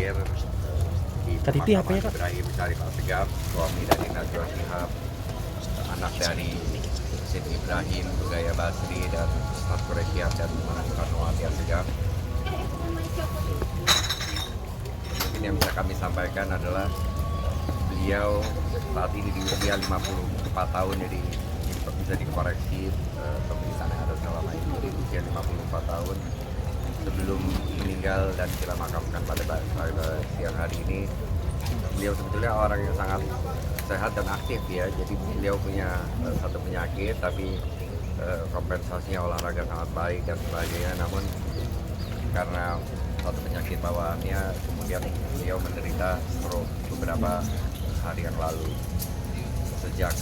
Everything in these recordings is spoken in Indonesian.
terakhir di KTP apa ya, Kak? Ibrahim Syarif Assegaf, suami dari Najwa Shihab, anak dari Sid Ibrahim, Bugaya Basri, dan Ustadz Quraisyah dan Manawati Assegaf. Mungkin yang bisa kami sampaikan adalah beliau saat ini di usia 54 tahun, jadi bisa dikoreksi pemeriksaan yang ada selama ini. Jadi usia 54 tahun sebelum meninggal dan kita makamkan pada siang hari ini. Beliau sebetulnya orang yang sangat sehat dan aktif ya. Jadi beliau punya satu penyakit, tapi kompensasinya olahraga sangat baik dan sebagainya. Namun karena satu penyakit bawaannya, kemudian beliau menderita stroke beberapa hari yang lalu. Sejak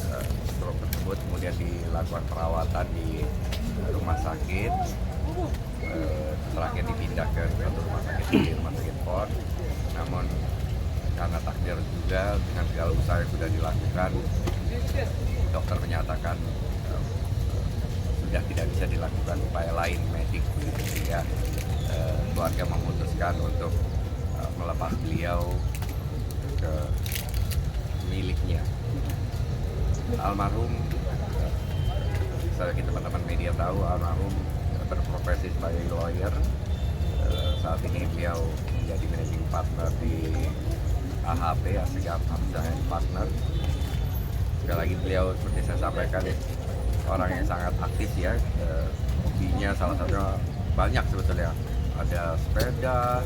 stroke tersebut kemudian dilakukan perawatan di rumah sakit, terakhir dipindah ke satu rumah sakit di Rumah Sakit PON. Namun karena takdir juga, dengan segala usaha yang sudah dilakukan, dokter menyatakan sudah tidak bisa dilakukan upaya lain medik, sehingga keluarga memutuskan untuk melepas beliau ke miliknya. Almarhum, kita teman-teman media tahu, almarhum berprofesi sebagai lawyer. Saat ini beliau menjadi managing partner di AHP, Assegaf Hamzah & Partner. Sekali lagi beliau, seperti saya sampaikan, orang yang sangat aktif ya. Hobinya salah satunya banyak sebetulnya. Ada sepeda,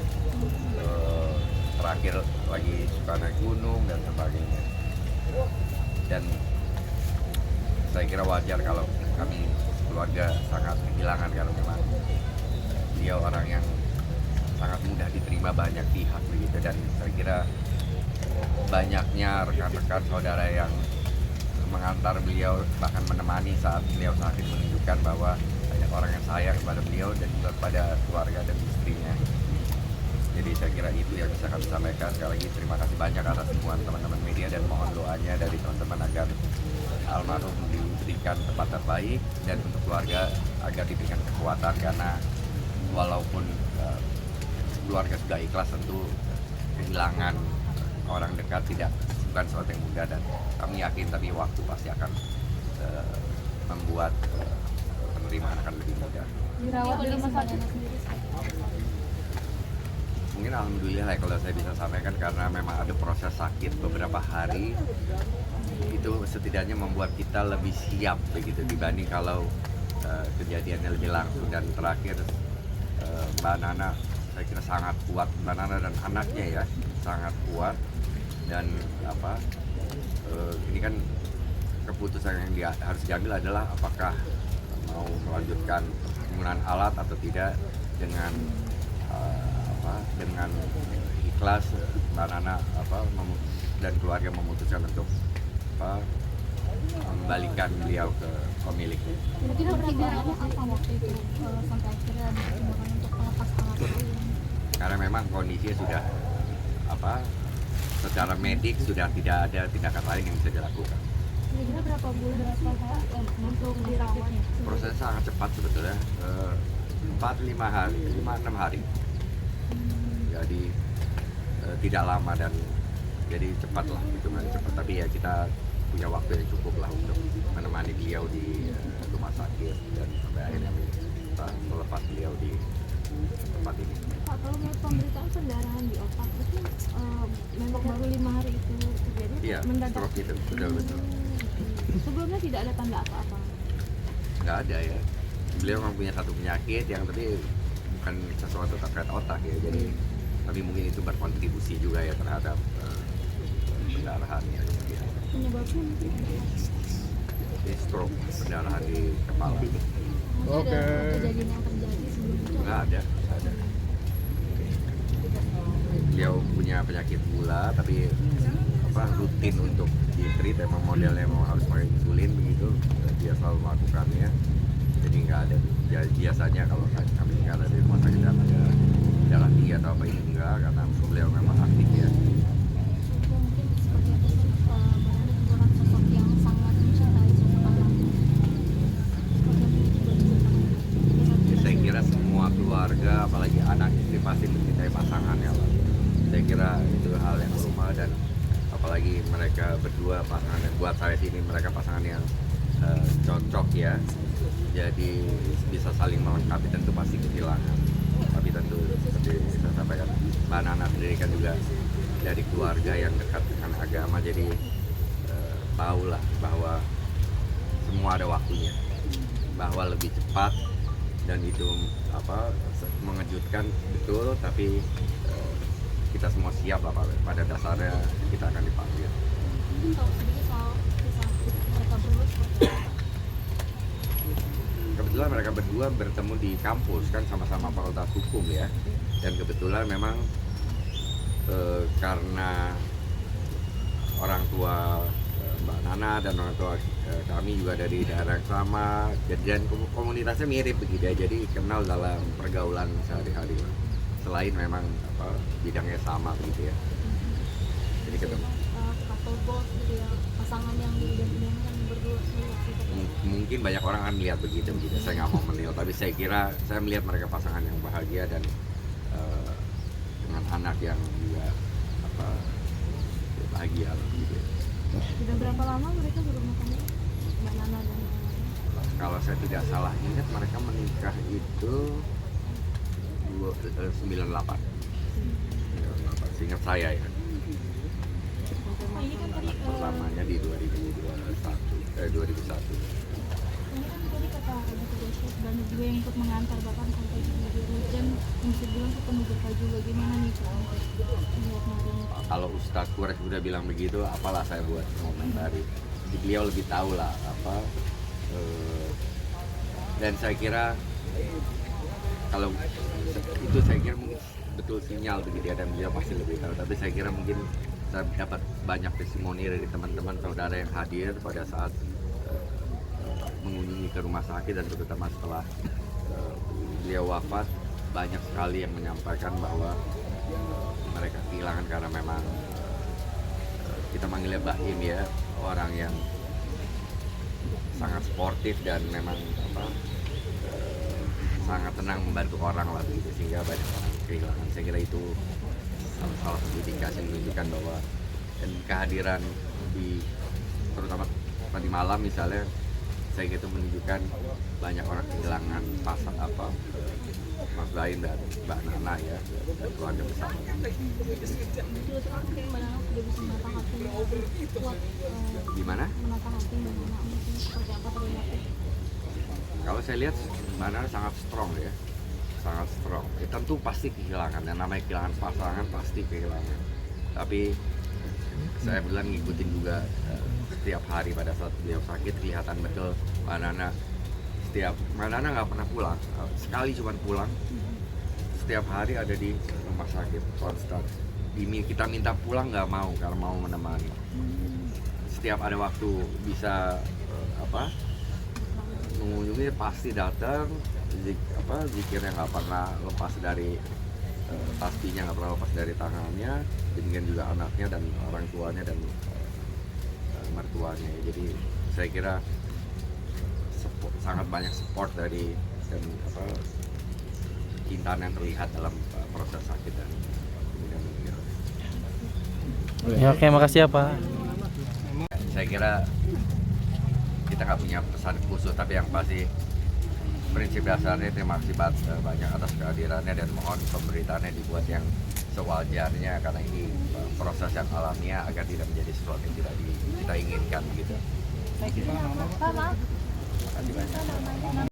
terakhir lagi suka naik gunung dan sebagainya. Dan saya kira wajar kalau kami keluarga sangat kehilangan, kalau memang beliau orang yang sangat mudah diterima banyak pihak begitu. Dan saya kira banyaknya rekan-rekan saudara yang mengantar beliau, bahkan menemani saat beliau sakit, menunjukkan bahwa banyak orang yang sayang kepada beliau dan juga kepada keluarga dan istrinya. Jadi saya kira itu yang bisa kami sampaikan. Sekali lagi terima kasih banyak atas dukungan teman-teman media, dan mohon doanya dari teman-teman agar almarhum diberikan tempat terbaik, dan untuk keluarga agar diberikan kekuatan, karena walaupun keluarga sudah ikhlas, tentu kehilangan orang dekat bukan sesuatu yang mudah, dan kami yakin tapi waktu pasti akan membuat penerimaan akan lebih mudah. Dirawat di rumah sakit sendiri. Mungkin alhamdulillah ya kalau saya bisa sampaikan, karena memang ada proses sakit beberapa hari, itu setidaknya membuat kita lebih siap begitu dibanding kalau kejadiannya lebih langsung. Dan terakhir Mbak Nana, saya kira sangat kuat, Mbak Nana dan anaknya ya sangat kuat. Dan ini kan keputusan yang harus diambil adalah apakah mau melanjutkan penggunaan alat atau tidak. Dengan ikhlas Mbak Nana dan keluarga memutuskan untuk membalikan beliau ke pemiliknya. Kira-kira pertimbangannya apa waktu itu sampai akhirnya dipertimbangkan untuk melepas alat itu? Karena memang kondisinya sudah secara medik sudah tidak ada tindakan lain yang bisa dilakukan. Kira-kira berapa bulan untuk dirawatnya? Prosesnya sangat cepat sebetulnya, 4-5 hari, 5-6 hari. Jadi tidak lama, dan jadi cepat lah, hitungan cepat. Tapi ya kita punya waktu yang cukup lah untuk menemani beliau di rumah sakit, dan sampai akhirnya kita melepas beliau di tempat ini. Pak, kalau melihat pemberitaan pendarahan di otak itu memang baru 5 hari itu terjadi? Iya, mendadak stroke itu betul. Sebelumnya tidak ada tanda apa-apa? Nggak ada ya. Beliau memang punya satu penyakit yang tapi bukan sesuatu terkait otak ya. Jadi tapi mungkin itu berkontribusi juga ya terhadap pendarahan ya. Penyebabnya mungkin Di stroke, pendarahan di kepala. Oke. Ada kejadian yang terjadi sebelum itu? Nggak ada. Beliau punya penyakit gula, tapi rutin untuk di-treat, emang modelnya memang harus pakai insulin begitu. Dia selalu melakukannya. Jadi nggak ada. Biasanya kalau kami nggak ada di rumah sakit ada darah tinggi atau apa, ini enggak, karena beliau memang aktif ya. Mungkin seperti itu, Banana juga kan sosok yang sangat mencintai seseorang. Saya kira semua keluarga, apalagi anak istri, pasti mencintai pasangannya lah. Saya kira itu hal yang normal, dan apalagi mereka berdua pasangan yang buat saya sini mereka pasangan yang cocok ya. Jadi bisa saling melengkapi, tentu pasti kehilangan. Tapi tentu seperti saya sampaikan, Mbak Nana sendiri kan juga dari keluarga yang dekat dengan agama, jadi tahulah bahwa semua ada waktunya, bahwa lebih cepat dan itu mengejutkan betul, tapi kita semua siap lah pada dasarnya kita akan dipanggil. Mungkin tahu sedikit soal kisah mereka berdua seperti apa? Kebetulan mereka berdua bertemu di kampus kan, sama-sama fakultas hukum ya, dan kebetulan memang karena orang tua Mbak Nana dan orang tua kami juga dari daerah yang sama, dan komunitasnya mirip begitu ya, jadi kenal dalam pergaulan sehari-hari selain memang bidangnya sama begitu ya. Jadi ketemu. Couple goals gitu ya, pasangan yang diidam-idamkan berdua Mungkin banyak orang akan melihat begitu. Saya nggak mau menilai, tapi saya kira saya melihat mereka pasangan yang bahagia dan dengan anak yang juga bahagia gitu. Sudah berapa lama mereka berumah tangga, Mbak Nana dan Kalau saya tidak salah ingat mereka menikah itu 98. Seingat saya ya. ini kan tadi Pertamanya di 2001. ini kan tadi kata Ibu Chef banyak juga yang ikut mengantar bahkan sampai di hujan bisa bilang ketemu berkaju, bagaimana nih Pak untuk melihat Mariam? Kalau Ustadz Quraisy udah bilang begitu, apalah saya buat komentari. Beliau lebih tahu lah dan saya kira kalau itu saya kira mungkin betul sinyal begitu ya, dan beliau pasti lebih tahu. Tapi saya kira mungkin saya dapat banyak testimoni dari teman-teman saudara yang hadir pada saat mengunjungi ke rumah sakit, dan terutama setelah beliau wafat, banyak sekali yang menyampaikan bahwa mereka kehilangan karena memang kita manggilnya Bahim ya, orang yang sangat sportif dan memang sangat tenang membantu orang lah begitu, sehingga banyak orang kehilangan. Saya kira itu salah satu indikasi yang menunjukkan bahwa, dan kehadiran di terutama tadi malam misalnya, saya kira itu menunjukkan banyak orang kehilangan Mas Baim dan Mbak Nana ya, dan keluarga besar. Mungkin Mbak Nana sudah bisa menatang hatinya kuat, Gimana? menatang hati Mbak Nana mungkin seperti apa terlihatnya? Kalau saya lihat Mbak Nana sangat strong ya, sangat strong. Ya, tentu pasti kehilangan, dan namanya kehilangan pasangan pasti kehilangan. Tapi saya bilang ngikutin juga setiap hari pada saat beliau sakit, kelihatan betul Mbak Nana nggak pernah pulang, sekali cuma pulang. Setiap hari ada di rumah sakit konstan. Kita minta pulang nggak mau, karena mau menemani. Setiap ada waktu bisa mengunjungi pasti datang. Zikirnya nggak pernah lepas dari tasbihnya, nggak pernah lepas dari tangannya. Demikian juga anaknya dan orang tuanya dan mertuanya. Jadi saya kira sangat banyak support dari dan kintaan yang terlihat dalam proses sakit dan kemudian meninggal. Ya, oke, makasih ya Pak. Saya kira kita nggak punya pesan khusus, tapi yang pasti prinsip dasarnya terima kasih banyak atas kehadirannya, dan mohon pemberitaannya dibuat yang sewajarnya, karena ini proses yang alamiah agar tidak menjadi sesuatu yang tidak kita inginkan gitu. Pak, maaf. Terima kasih banyak.